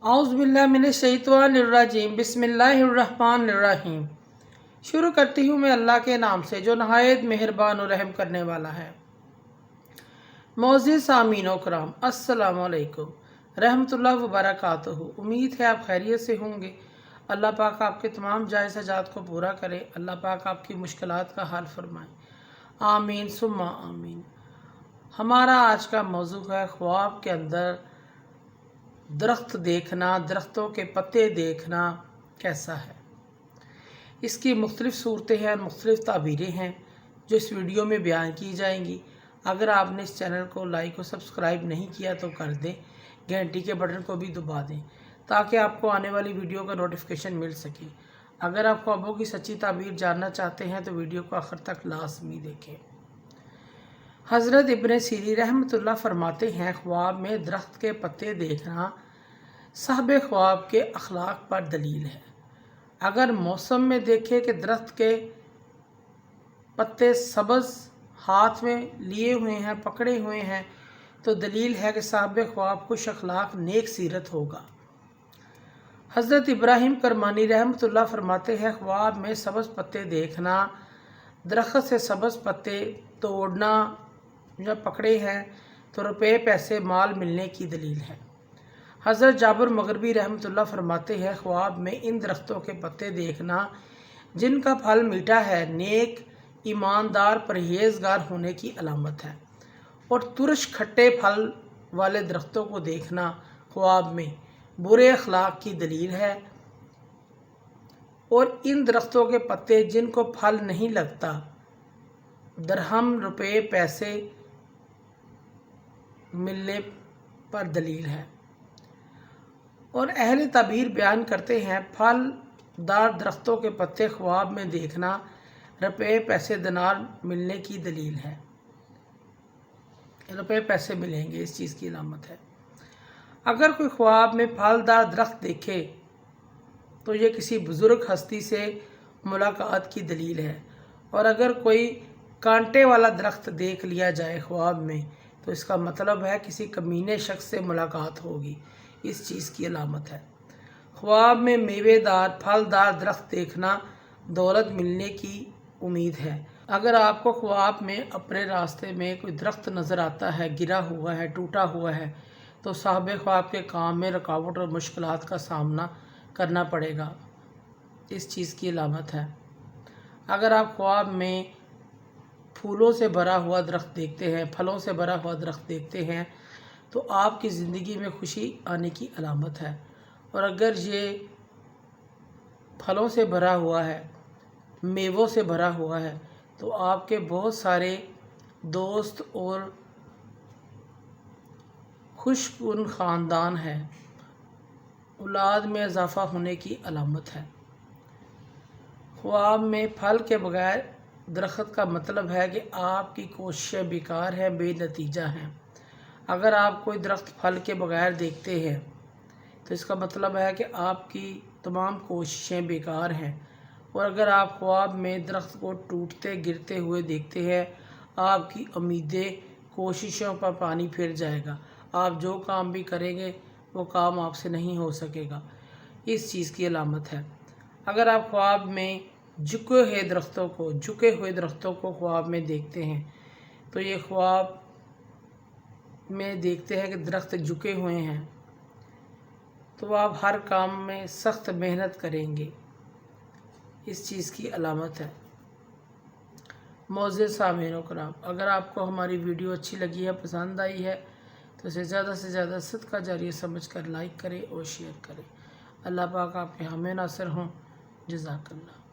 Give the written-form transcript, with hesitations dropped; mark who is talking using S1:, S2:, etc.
S1: औज़ुबिल्लाहिमिनश्शैतानिर्रजीम बिस्मिल्लाहिर्रहमानिर्रहीम। शुरू करती हूँ मैं अल्लाह के नाम से जो नहायत मेहरबान और रहम करने वाला है। मोअज़्ज़िज़ सामीन कराम, अस्सलामु अलैकुम रहमतुल्लाहि व बरकातुहू। उम्मीद है आप खैरियत से होंगे। अल्लाह पाक आपके तमाम जायज़ हजात को पूरा करे। अल्लाह पाक आपकी मुश्किलात का हल फरमाए। आमीन सुम्मा आमीन। हमारा आज का मौजू है ख्वाब के अंदर दरख्त देखना, दरख्तों के पत्ते देखना कैसा है। इसकी मुख्तलिफ़ सूरतें हैं और मुख्तलिफ़ ताबीरें हैं जो इस वीडियो में बयान की जाएंगी। अगर आपने इस चैनल को लाइक और सब्सक्राइब नहीं किया तो कर दें, घंटी के बटन को भी दबा दें ताकि आपको आने वाली वीडियो का नोटिफिकेशन मिल सके। अगर आप ख्वाबों की सच्ची ताबीर जानना चाहते हैं तो वीडियो को आखिर तक लाजमी देखें। हज़रत इब्न सीरीन रहमतुल्लाह फरमाते हैं, ख्वाब में दरख्त के पत्ते देखना साहब ख्वाब के अखलाक पर दलील है। अगर मौसम में देखे कि दरख्त के पत्ते सब्ज़ हाथ में लिए हुए हैं, पकड़े हुए हैं, तो दलील है कि साहब ख्वाब खुश अखलाक नेक सीरत होगा। हज़रत इब्राहिम करमानी रहमतुल्लाह फरमाते हैं, ख्वाब में सब्ज़ पत्ते देखना, दरख्त से सब्ज़ पत्ते तोड़ना या पकड़े हैं तो रुपए पैसे माल मिलने की दलील है। हज़रत जाबिर मगरबी रहमतुल्लाह फरमाते हैं, ख्वाब में इन दरख्तों के पत्ते देखना जिनका फल मीठा है नेक ईमानदार परहेजगार होने की अलामत है। और तुरश खट्टे फल वाले दरख्तों को देखना ख्वाब में बुरे अखलाक की दलील है। और इन दरख्तों के पत्ते जिनको फल नहीं लगता दरहम रुपए पैसे मिलने पर दलील है। और अहले ताबीर बयान करते हैं, फलदार दरख्तों के पत्ते ख्वाब में देखना रुपए पैसे दिनार मिलने की दलील है। रुपए पैसे मिलेंगे, इस चीज़ की अलामत है। अगर कोई ख्वाब में फलदार दरख्त देखे तो ये किसी बुज़ुर्ग हस्ती से मुलाकात की दलील है। और अगर कोई कांटे वाला दरख्त देख लिया जाए ख्वाब में तो इसका मतलब है किसी कमीने शख्स से मुलाकात होगी, इस चीज़ की अलामत है। ख्वाब में मेवेदार फलदार दरख्त देखना दौलत मिलने की उम्मीद है। अगर आपको ख्वाब में अपने रास्ते में कोई दरख्त नज़र आता है, गिरा हुआ है, टूटा हुआ है, तो साहब ख्वाब के काम में रुकावट और मुश्किलात का सामना करना पड़ेगा, इस चीज़ की अलामत है। अगर आप ख्वाब में फूलों से भरा हुआ दरख्त देखते हैं, फलों से भरा हुआ दरख्त देखते हैं तो आपकी ज़िंदगी में खुशी आने की अलामत है। और अगर ये फलों से भरा हुआ है, मेवों से भरा हुआ है, तो आपके बहुत सारे दोस्त और खुशकुन ख़ानदान है, औलाद में इजाफ़ा होने की अलामत है। ख्वाब में फल के बगैर दरख्त का मतलब है कि आपकी कोशिशें बेकार हैं, बेनतीजा हैं। अगर आप कोई दरख्त फल के बगैर देखते हैं तो इसका मतलब है कि आपकी तमाम कोशिशें बेकार हैं। और अगर आप ख्वाब में दरख्त को टूटते गिरते हुए देखते हैं, आपकी उम्मीदें कोशिशों पर पानी फिर जाएगा। आप जो काम भी करेंगे वो काम आपसे नहीं हो सकेगा, इस चीज़ की अलामत है। अगर आप ख्वाब में झुके हुए दरख्तों को ख्वाब में देखते हैं तो ये ख्वाब में देखते हैं कि दरख्त झुके हुए हैं तो आप हर काम में सख्त मेहनत करेंगे, इस चीज़ की अलामत है। मोअज़्ज़िज़ सामीन कराम, अगर आपको हमारी वीडियो अच्छी लगी है, पसंद आई है तो इसे ज़्यादा से ज़्यादा सदका जारिया समझकर लाइक करें और शेयर करें। अल्लाह पाक आपके हमें नासिर हों। जज़ाकल्लाह।